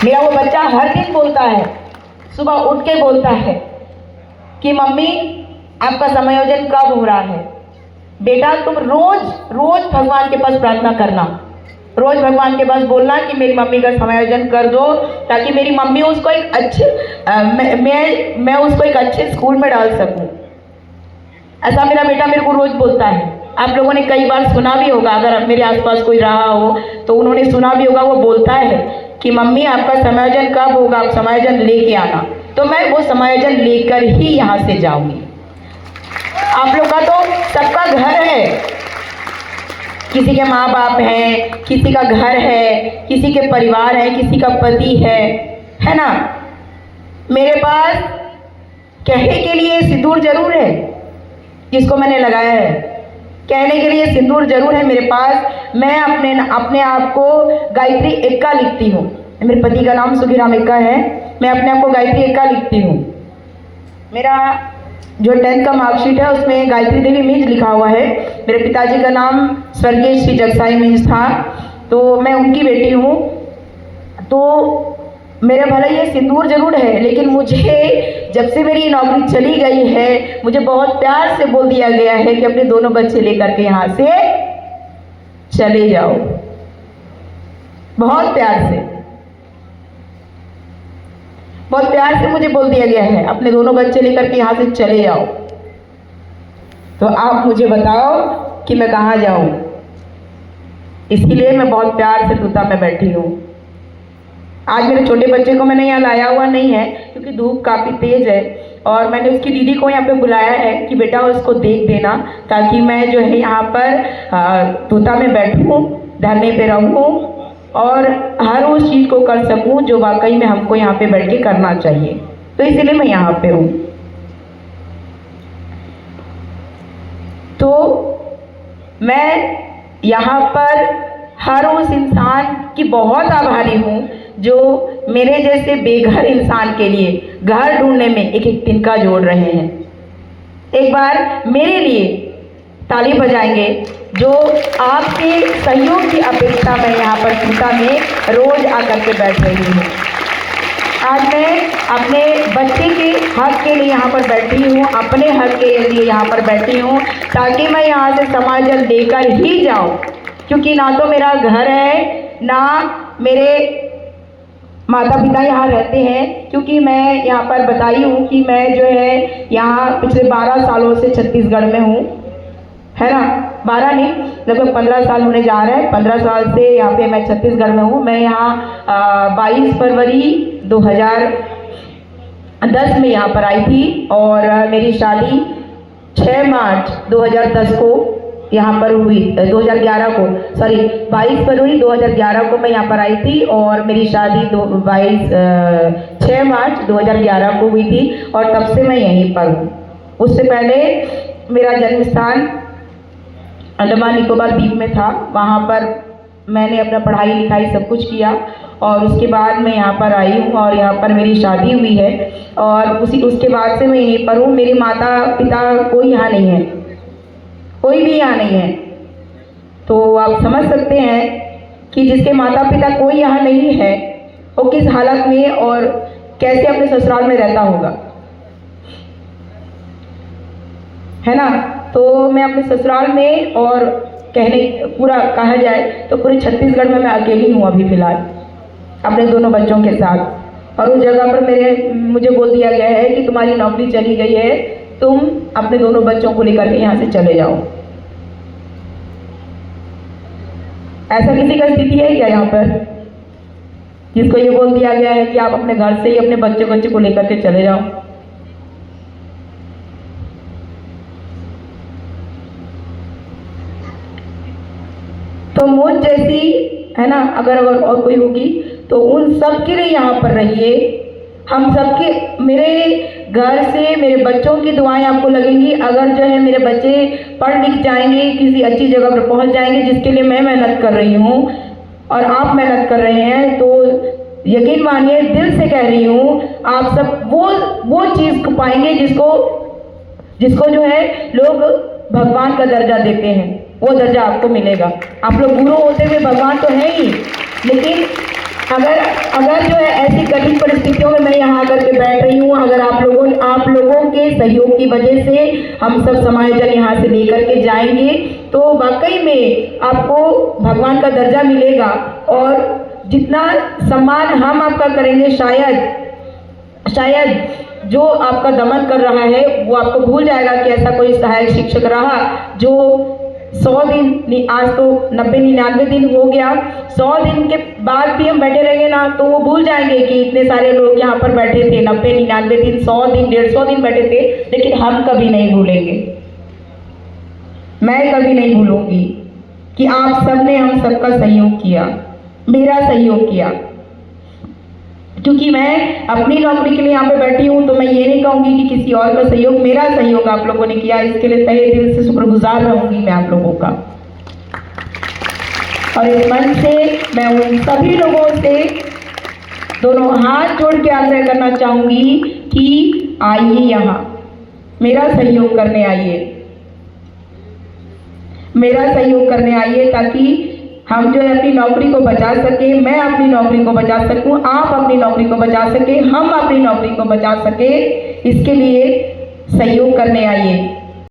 मेरा वो बच्चा हर दिन बोलता है, सुबह उठ के बोलता है कि मम्मी आपका समायोजन कब हो रहा है। बेटा तुम रोज रोज भगवान के पास प्रार्थना करना, रोज भगवान के पास बोलना कि मेरी मम्मी का समायोजन कर दो, ताकि मेरी मम्मी उसको एक अच्छे मैं उसको एक अच्छे स्कूल में डाल सकूं। ऐसा मेरा बेटा मेरे को रोज बोलता है। आप लोगों ने कई बार सुना भी होगा, अगर मेरे आसपास कोई रहा हो तो उन्होंने सुना भी होगा। वो बोलता है कि मम्मी आपका समायोजन कब होगा, आप समायोजन लेके आना। तो मैं वो समायोजन लेकर ही यहाँ से जाऊंगी। आप लोग का तो सबका घर है, किसी के माँ बाप हैं, किसी का घर है, किसी के परिवार है, किसी का पति है ना। मेरे पास कहने के लिए सिंदूर जरूर है, जिसको मैंने लगाया है, कहने के लिए सिंदूर जरूर है मेरे पास। मैं अपने आप को गायत्री एक्का लिखती हूँ। मेरे पति का नाम सुखीराम एक्का है, मैं अपने आप को गायत्री एक्का लिखती हूँ। मेरा जो 10th का मार्कशीट है उसमें गायत्री देवी मिंज लिखा हुआ है। मेरे पिताजी का नाम स्वर्गीय श्री जगसाई मिंज था, तो मैं उनकी बेटी हूँ। तो मेरे भले ये सिंदूर जरूर है, लेकिन मुझे जब से मेरी नौकरी चली गई है, मुझे बहुत प्यार से बोल दिया गया है कि अपने दोनों बच्चे लेकर के यहाँ से चले जाओ। बहुत प्यार से मुझे बोल दिया गया है, अपने दोनों बच्चे लेकर के यहाँ से चले जाओ। तो आप मुझे बताओ कि मैं कहाँ जाऊँ। इसीलिए मैं बहुत प्यार से तूता में बैठी हूँ। आज मेरे छोटे बच्चे को मैंने यहाँ लाया हुआ नहीं है, क्योंकि धूप काफ़ी तेज़ है, और मैंने उसकी दीदी को यहाँ पे बुलाया है कि बेटा उसको देख देना, ताकि मैं जो है यहाँ पर तूता में बैठूँ, धरने पे रहूँ और हर उस चीज़ को कर सकूँ जो वाकई में हमको यहाँ पे बैठ के करना चाहिए। तो इसीलिए मैं यहाँ पे हूँ। तो मैं यहाँ पर हर उस इंसान की बहुत आभारी हूँ जो मेरे जैसे बेघर इंसान के लिए घर ढूंढने में एक एक तिनका जोड़ रहे हैं। एक बार मेरे लिए ताली बजाएंगे, जो आपके सहयोग की अपेक्षा में यहाँ पर तूता में रोज आकर के बैठ रही हूँ। आज मैं अपने बच्चे के हक के लिए यहाँ पर बैठी हूँ, अपने हक के लिए यहाँ पर बैठी हूँ, ताकि मैं यहाँ से समायोजन लेकर ही जाऊँ। क्योंकि ना तो मेरा घर है, ना मेरे माता पिता यहाँ रहते हैं। क्योंकि मैं यहाँ पर बताई हूँ कि मैं जो है यहाँ पिछले 12 सालों से छत्तीसगढ़ में हूँ, है ना। 12 नहीं, लगभग 15 साल होने जा रहे हैं। 15 साल से यहाँ पे मैं छत्तीसगढ़ में हूँ। मैं यहाँ 22 फरवरी 2010 में यहाँ पर आई थी, और मेरी शादी 6 मार्च 2010 को यहाँ पर हुई। 2011 को, सॉरी 22 फरवरी 2011 को मैं यहाँ पर आई थी, और मेरी शादी 6 मार्च 2011 को हुई थी, और तब से मैं यहीं पर हूँ। उससे पहले मेरा जन्म स्थान अंडमान निकोबार द्वीप में था। वहाँ पर मैंने अपना पढ़ाई लिखाई सब कुछ किया, और उसके बाद मैं यहाँ पर आई हूँ, और यहाँ पर मेरी शादी हुई है, और उसके बाद से मैं यहीं पर हूँ। मेरे माता पिता कोई यहाँ नहीं है, कोई भी यहाँ नहीं है। तो आप समझ सकते हैं कि जिसके माता पिता कोई यहाँ नहीं है, वो किस हालत में और कैसे अपने ससुराल में रहता होगा, है ना। तो मैं अपने ससुराल में, और पूरा कहा जाए तो पूरे छत्तीसगढ़ में मैं अकेली हूँ अभी फ़िलहाल, अपने दोनों बच्चों के साथ। और उस जगह पर मुझे बोल दिया गया है कि तुम्हारी नौकरी चली गई है, तुम अपने दोनों बच्चों को लेकर के यहाँ से चले जाओ। ऐसा किसी का स्थिति है क्या यहाँ पर, जिसको ये बोल दिया गया है कि आप अपने घर से ही अपने बच्चे को लेकर के चले जाओ? तो मुझ जैसी, है ना, अगर और कोई होगी तो उन सब के लिए यहाँ पर रहिए। हम सबके, मेरे घर से मेरे बच्चों की दुआएं आपको लगेंगी। अगर जो है मेरे बच्चे पढ़ लिख जाएंगे, किसी अच्छी जगह पर पहुँच जाएंगे, जिसके लिए मैं मेहनत कर रही हूँ और आप मेहनत कर रहे हैं, तो यकीन मानिए, दिल से कह रही हूँ, आप सब वो चीज़ को पाएंगे जिसको जो है लोग भगवान का दर्जा देते हैं, वो दर्जा आपको मिलेगा। आप लोग गुरु होते हुए भगवान तो है ही, लेकिन अगर जो है ऐसी कठिन परिस्थितियों में मैं यहाँ आकर के बैठ रही हूँ, अगर आप लोगों के सहयोग की वजह से हम सब समायोजन यहाँ से लेकर के जाएंगे, तो वाकई में आपको भगवान का दर्जा मिलेगा। और जितना सम्मान हम आपका करेंगे, शायद जो आपका दमन कर रहा है वो आपको भूल जाएगा कि ऐसा कोई सहायक शिक्षक रहा जो 100 दिन, आज तो 90-99 दिन हो गया, 100 दिन के बाद भी हम बैठे रहेंगे ना, तो वो भूल जाएंगे कि इतने सारे लोग यहाँ पर बैठे थे, 90-99 दिन, 100 दिन, 150 दिन बैठे थे। लेकिन हम कभी नहीं भूलेंगे, मैं कभी नहीं भूलूंगी कि आप सबने हम सबका सहयोग किया, मेरा सहयोग किया। क्योंकि मैं अपनी नौकरी के लिए यहाँ पे बैठी हूँ, तो मैं ये नहीं कहूँगी कि किसी और का सहयोग, मेरा सहयोग आप लोगों ने किया, इसके लिए तहे दिल से शुक्रगुजार रहूँगी मैं आप लोगों का। और इस मंच से मैं उन सभी लोगों से दोनों हाथ जोड़ के आग्रह करना चाहूँगी कि आइए यहाँ, मेरा सहयोग करने आइए, मेरा सहयोग करने आइए, ताकि हम जो है अपनी नौकरी को बचा सके, मैं अपनी नौकरी को बचा सकूं, आप अपनी नौकरी को बचा सके, हम अपनी नौकरी को बचा सके। इसके लिए सहयोग करने आइए।